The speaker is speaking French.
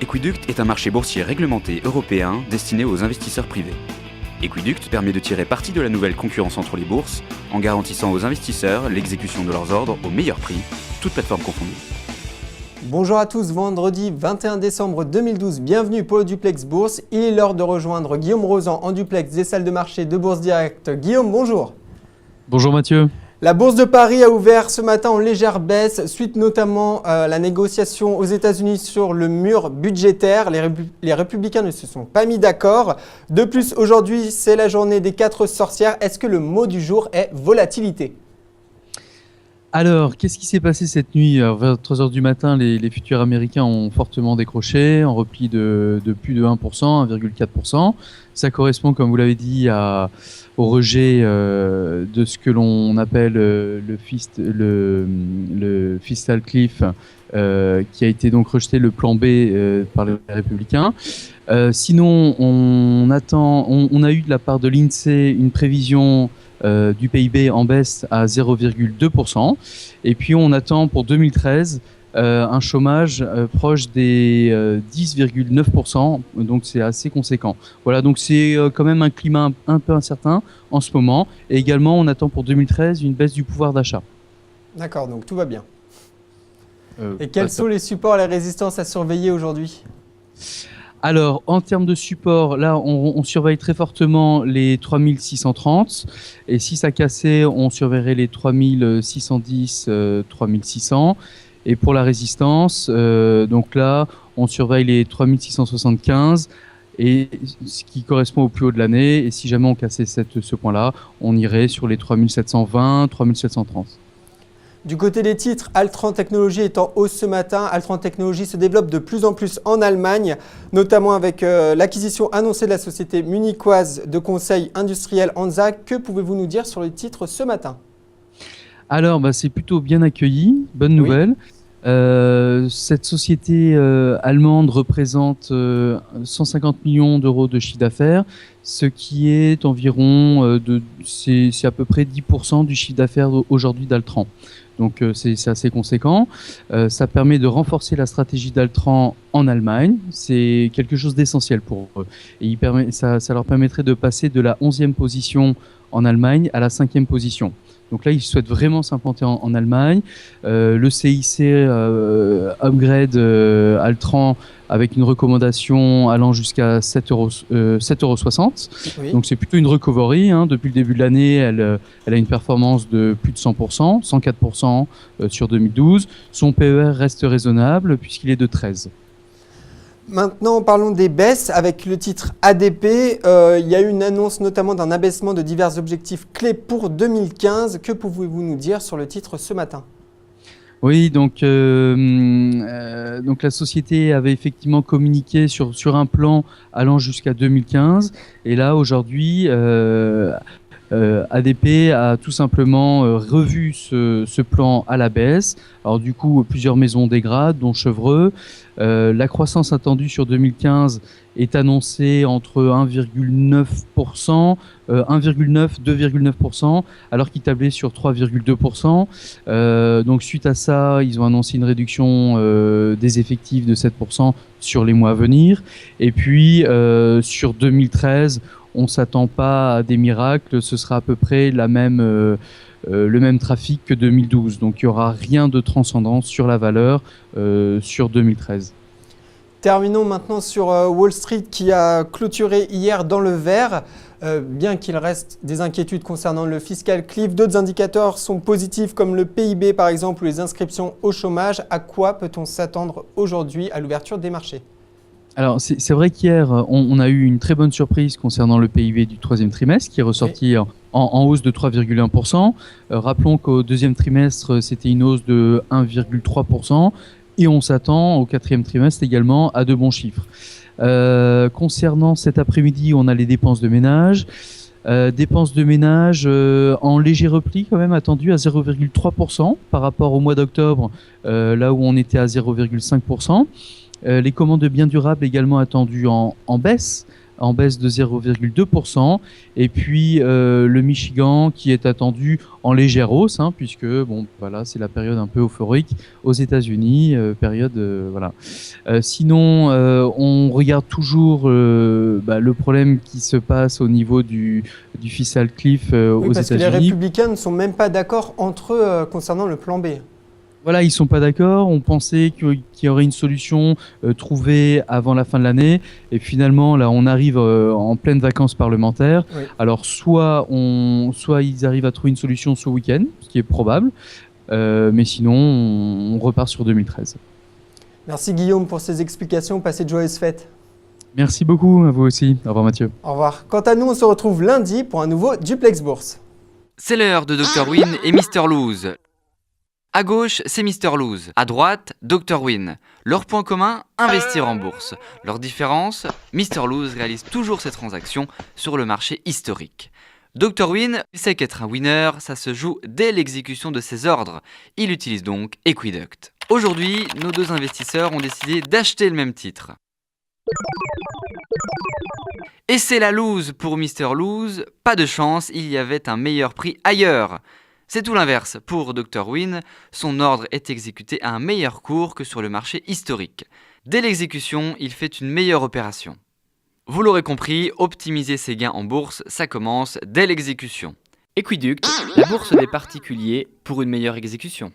Equiduct est un marché boursier réglementé européen destiné aux investisseurs privés. Equiduct permet de tirer parti de la nouvelle concurrence entre les bourses en garantissant aux investisseurs l'exécution de leurs ordres au meilleur prix, toutes plateformes confondues. Bonjour à tous, vendredi 21 décembre 2012, bienvenue pour le Duplex Bourse. Il est l'heure de rejoindre Guillaume Rozan en duplex des salles de marché de Bourse Direct. Guillaume, bonjour. Bonjour Mathieu. La Bourse de Paris a ouvert ce matin en légère baisse, suite notamment à la négociation aux États-Unis sur le mur budgétaire. Les républicains ne se sont pas mis d'accord. De plus, aujourd'hui, c'est la journée des 4 sorcières. Est-ce que le mot du jour est volatilité ? Alors, qu'est-ce qui s'est passé cette nuit ? Vers 3h du matin, les futurs américains ont fortement décroché, en repli de plus de 1%, 1,4%. Ça correspond, comme vous l'avez dit, au rejet de ce que l'on appelle le fiscal cliff, qui a été donc rejeté, le plan B par les républicains. Sinon, on a eu de la part de l'INSEE une prévision du PIB en baisse à 0,2%. Et puis on attend pour 2013 un chômage proche des 10,9%, donc c'est assez conséquent. Voilà, donc c'est quand même un climat un peu incertain en ce moment. Et également, on attend pour 2013 une baisse du pouvoir d'achat. D'accord, donc tout va bien. Et quels sont les supports et les résistances à surveiller aujourd'hui ? Alors, en termes de support, là, on surveille très fortement les 3630. Et si ça cassait, on surveillerait les 3610, 3600. Et pour la résistance, donc là, on surveille les 3675. Et ce qui correspond au plus haut de l'année. Et si jamais on cassait ce point-là, on irait sur les 3720, 3730. Du côté des titres, Altran Technologies est en hausse ce matin. Altran Technologies se développe de plus en plus en Allemagne, notamment avec l'acquisition annoncée de la société munichoise de conseil industriel Hansa. Que pouvez-vous nous dire sur le titre ce matin ? Alors, c'est plutôt bien accueilli. Bonne nouvelle. Cette société allemande représente 150 millions d'euros de chiffre d'affaires, ce qui est environ c'est à peu près 10% du chiffre d'affaires aujourd'hui d'Altran. Donc c'est assez conséquent. Ça permet de renforcer la stratégie d'Altran en Allemagne. C'est quelque chose d'essentiel pour eux. Et ça leur permettrait de passer de la 11e position en Allemagne à la 5e position. Donc là, ils souhaitent vraiment s'implanter en Allemagne. Le CIC upgrade Altran avec une recommandation allant jusqu'à 7,60 €. Oui. Donc c'est plutôt une recovery. Depuis le début de l'année, elle a une performance de plus de 100%, 104% sur 2012. Son PER reste raisonnable puisqu'il est de 13. Maintenant, parlons des baisses avec le titre ADP. Il y a eu une annonce notamment d'un abaissement de divers objectifs clés pour 2015. Que pouvez-vous nous dire sur le titre ce matin ? Oui, donc la société avait effectivement communiqué sur un plan allant jusqu'à 2015. Et là, aujourd'hui, ADP a tout simplement revu ce plan à la baisse. Alors du coup, plusieurs maisons dégradent, dont Chevreux. La croissance attendue sur 2015 est annoncée entre 1,9%, 2,9%, alors qu'ils tablaient sur 3,2%. Donc suite à ça, ils ont annoncé une réduction des effectifs de 7% sur les mois à venir. Et puis sur 2013, on ne s'attend pas à des miracles, ce sera à peu près le même trafic que 2012. Donc il n'y aura rien de transcendant sur la valeur sur 2013. Terminons maintenant sur Wall Street qui a clôturé hier dans le vert. Bien qu'il reste des inquiétudes concernant le fiscal cliff, d'autres indicateurs sont positifs comme le PIB par exemple ou les inscriptions au chômage. À quoi peut-on s'attendre aujourd'hui à l'ouverture des marchés ? Alors, c'est vrai qu'hier, on a eu une très bonne surprise concernant le PIB du troisième trimestre qui est ressorti en hausse de 3,1%. Rappelons qu'au deuxième trimestre, c'était une hausse de 1,3%. Et on s'attend au quatrième trimestre également à de bons chiffres. Concernant cet après-midi, on a les dépenses de ménage. Dépenses de ménage en léger repli quand même attendu à 0,3% par rapport au mois d'octobre, là où on était à 0,5%. Les commandes de biens durables également attendues en baisse en baisse de 0,2%. Et puis le Michigan qui est attendu en légère hausse, puisque bon, voilà, c'est la période un peu euphorique aux États-Unis, voilà. Sinon, on regarde toujours le problème qui se passe au niveau du fiscal cliff aux parce États-Unis. Que les républicains ne sont même pas d'accord entre eux concernant le plan B. Voilà, ils sont pas d'accord. On pensait qu'il y aurait une solution trouvée avant la fin de l'année, et finalement là, on arrive en pleine vacances parlementaires. Oui. Alors soit ils arrivent à trouver une solution ce week-end, ce qui est probable, mais sinon on repart sur 2013. Merci Guillaume pour ces explications. Passez de joyeuses fêtes. Merci beaucoup, à vous aussi. Au revoir Mathieu. Au revoir. Quant à nous, on se retrouve lundi pour un nouveau Duplex Bourse. C'est l'heure de Dr Win et Mr Lose. À gauche, c'est Mr Lose. À droite, Dr Win. Leur point commun, investir en bourse. Leur différence, Mr Lose réalise toujours ses transactions sur le marché historique. Dr Win, il sait qu'être un winner, ça se joue dès l'exécution de ses ordres. Il utilise donc Equiduct. Aujourd'hui, nos deux investisseurs ont décidé d'acheter le même titre. Et c'est la lose pour Mr Lose. Pas de chance, il y avait un meilleur prix ailleurs. C'est tout l'inverse pour Dr Win. Son ordre est exécuté à un meilleur cours que sur le marché historique. Dès l'exécution, il fait une meilleure opération. Vous l'aurez compris, optimiser ses gains en bourse, ça commence dès l'exécution. Equiduct, la bourse des particuliers pour une meilleure exécution.